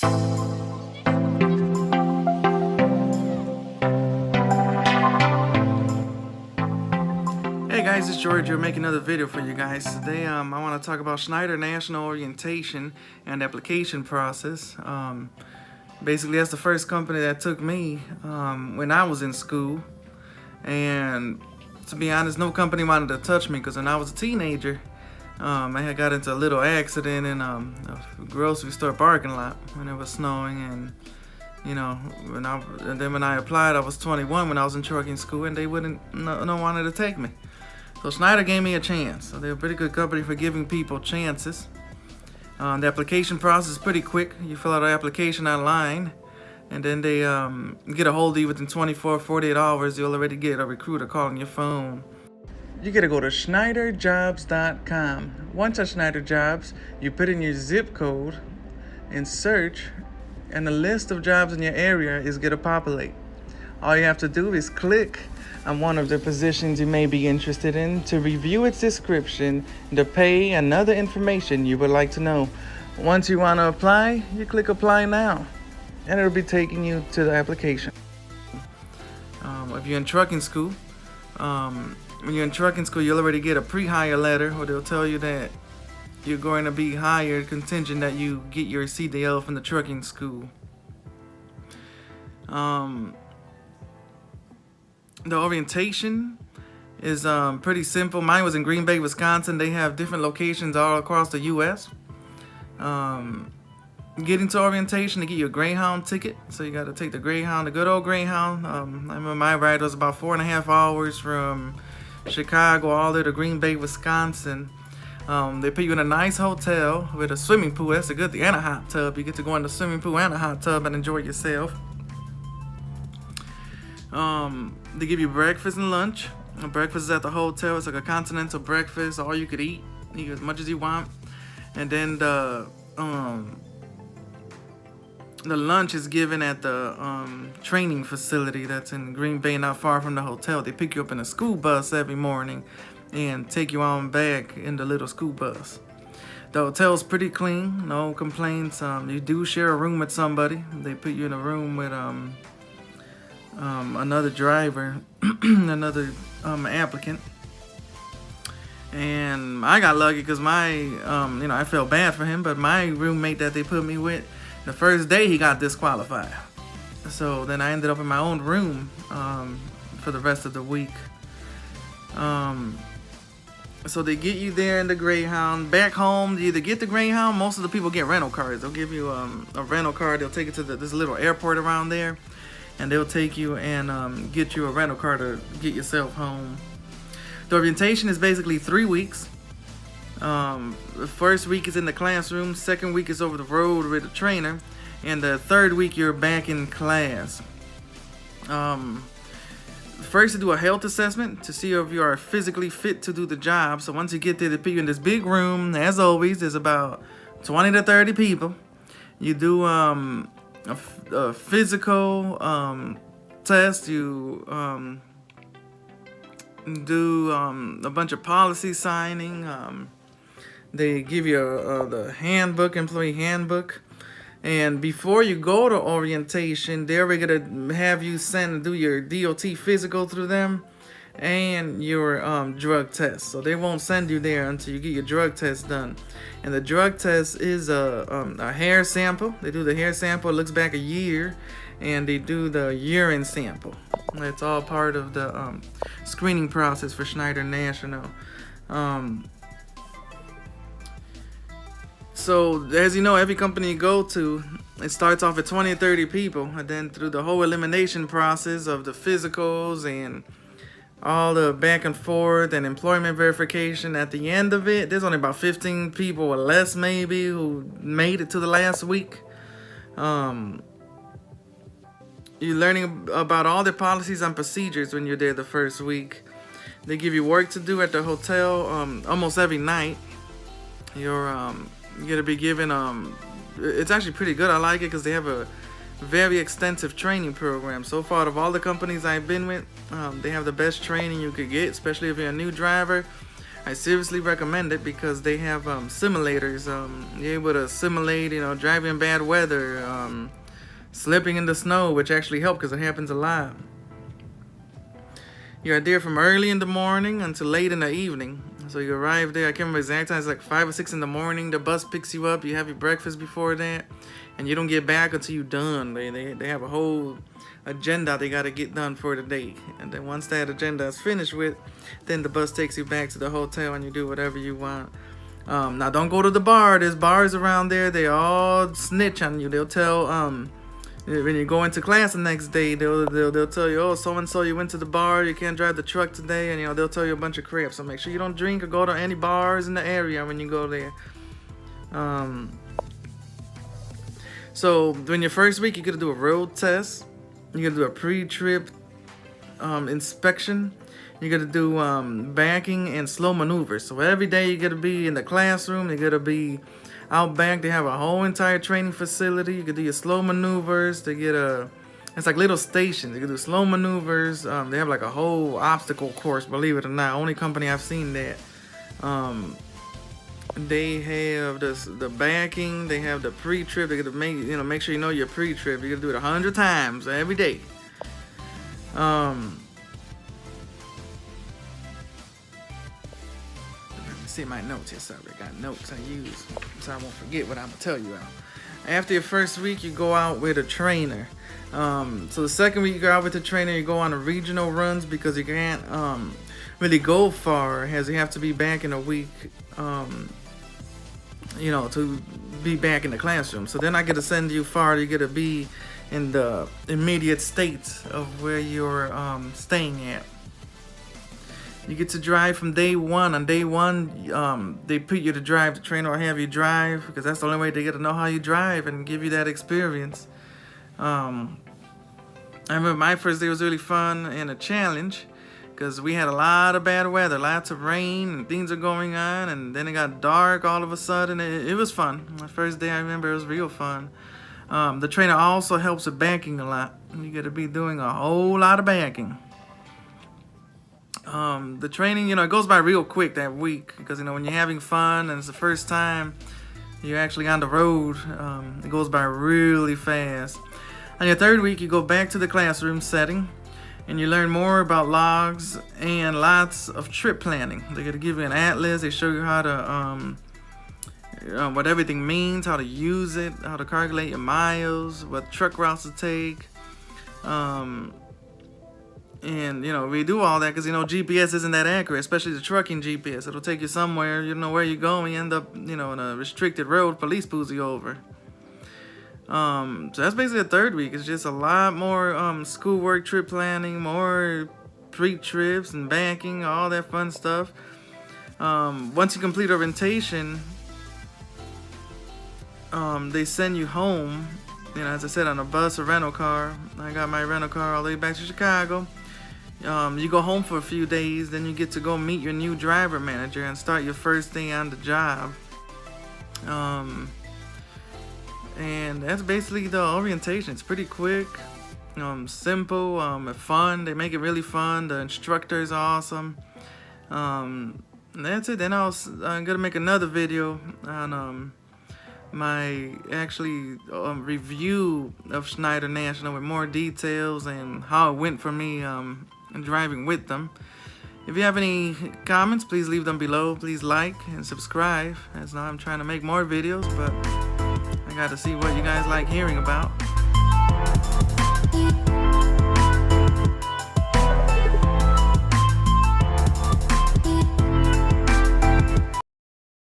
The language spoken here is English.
Hey guys, it's George. We're making another video for you guys. Today I want to talk about Schneider National Orientation and application process. Basically, that's the first company that took me when I was in school. And to be honest, no company wanted to touch me because when I was a teenager, I had got into a little accident in a grocery store parking lot when it was snowing. And you know, when I applied, I was 21 when I was in trucking school, and they wouldn't no wanted to take me. So Schneider gave me a chance. So they're a pretty good company for giving people chances. The application process is pretty quick. You fill out an application online, and then they get a hold of you within 24, 48 hours. You'll already get a recruiter calling your phone. You gotta go to SchneiderJobs.com. Once at Schneider Jobs, you put in your zip code and search, and the list of jobs in your area is gonna populate. All you have to do is click on one of the positions you may be interested in to review its description, the pay, and other information you would like to know. Once you want to apply, you click apply now, and it'll be taking you to the application. If you're in trucking school, when you're in trucking school, you'll already get a pre-hire letter where they'll tell you that you're going to be hired contingent that you get your CDL from the trucking school. The orientation is pretty simple. Mine was in Green Bay, Wisconsin. They have different locations all across the U.S. Getting to orientation, they get you a Greyhound ticket. So you got to take the Greyhound, the good old Greyhound. I remember my ride was about 4.5 hours from Chicago all the way to Green Bay, Wisconsin. They put you in a nice hotel with a swimming pool. That's a good thing. And a hot tub. You get to go in the swimming pool and a hot tub and enjoy yourself. They give you breakfast and lunch. Breakfast is at the hotel. It's like a continental breakfast, all you could eat as much as you want. And then the lunch is given at the training facility that's in Green Bay, not far from the hotel. They pick you up in a school bus every morning and take you on back in the little school bus. The hotel's pretty clean, no complaints. You do share a room with somebody. They put you in a room with another driver, another applicant. And I got lucky because my, I felt bad for him, but my roommate that they put me with, the first day he got disqualified. So then I ended up in my own room for the rest of the week. So they get you there in the Greyhound. Back home, you either get the Greyhound, most of the people get rental cars. They'll give you a rental car. They'll take you to this little airport around there, and they'll take you and get you a rental car to get yourself home. The orientation is basically 3 weeks. The first week is in the classroom, second week is over the road with a trainer, and the third week you're back in class. First, they do a health assessment to see if you are physically fit to do the job. So once you get there, they put you in this big room. As always, there's about 20 to 30 people. You do a physical test. You do a bunch of policy signing. They give you the handbook, employee handbook. And before you go to orientation, they're gonna have you do your DOT physical through them and your drug test. So they won't send you there until you get your drug test done. And the drug test is a hair sample. They do the hair sample, it looks back a year, and they do the urine sample. That's all part of the screening process for Schneider National. So, as you know, every company you go to, it starts off at 20 or 30 people, and then through the whole elimination process of the physicals and all the back and forth and employment verification, at the end of it, there's only about 15 people or less maybe who made it to the last week. You're learning about all the policies and procedures when you're there the first week. They give you work to do at the hotel almost every night. You're gonna be given it's actually pretty good. I like it because they have a very extensive training program. So far, of all the companies I've been with, they have the best training you could get, especially if you're a new driver I seriously recommend it because they have simulators. You're able to simulate, driving in bad weather, slipping in the snow, which actually helps because it happens a lot. You're there from early in the morning until late in the evening. So you arrive there, I can't remember exact time, it's like 5 or 6 in the morning. The bus picks you up, you have your breakfast before that, and you don't get back until you're done. They have a whole agenda they got to get done for the day. And then once that agenda is finished with, then the bus takes you back to the hotel and you do whatever you want. Now don't go to the bar. There's bars around there. They all snitch on you. They'll tell when you go into class the next day, they'll tell you, oh, so and so, you went to the bar, you can't drive the truck today, and they'll tell you a bunch of crap. So make sure you don't drink or go to any bars in the area when you go there. So during your first week, you gotta do a road test. You gotta do a pre-trip inspection. You gotta do backing and slow maneuvers. So every day you gotta be in the classroom. You gotta be out back. They have a whole entire training facility. You can do your slow maneuvers. It's like little stations. You can do slow maneuvers. They have like a whole obstacle course, believe it or not. Only company I've seen that. They have the backing. They have the pre-trip. They gotta make sure you know your pre-trip. You gotta do it 100 times every day. See my notes here. Sorry, I got notes I use so I won't forget what I'm gonna tell you. After your first week, you go out with a trainer. So the second week you go out with the trainer, you go on the regional runs because you can't really go far, as you have to be back in a week, to be back in the classroom. So then I get to send you far. You get to be in the immediate state of where you're staying at. You get to drive from day one. On day one, they put you to drive. The trainer will have you drive because that's the only way they get to know how you drive and give you that experience. I remember my first day was really fun and a challenge because we had a lot of bad weather, lots of rain, and things are going on, and then it got dark all of a sudden. It was fun. My first day, I remember, it was real fun. The trainer also helps with banking a lot. You got to be doing a whole lot of banking. The training, it goes by real quick that week because, when you're having fun and it's the first time you're actually on the road, it goes by really fast. On your third week, you go back to the classroom setting and you learn more about logs and lots of trip planning. They're going to give you an atlas. They show you how to, what everything means, how to use it, how to calculate your miles, what truck routes to take. And, we do all that because, GPS isn't that accurate, especially the trucking GPS. It'll take you somewhere, you don't know where you're going, you end up, in a restricted road, police pulls you over. So that's basically the third week. It's just a lot more schoolwork, trip planning, more pre-trips and banking, all that fun stuff. Once you complete orientation, they send you home, as I said, on a bus or rental car. I got my rental car all the way back to Chicago. You go home for a few days, then you get to go meet your new driver manager and start your first day on the job. And that's basically the orientation. It's pretty quick, simple, fun. They make it really fun. The instructor is awesome. And that's it. Then I'm gonna make another video on my review of Schneider National with more details and how it went for me driving with them. If you have any comments, please leave them below. Please like and subscribe, as now I'm trying to make more videos, but I got to see what you guys like hearing about.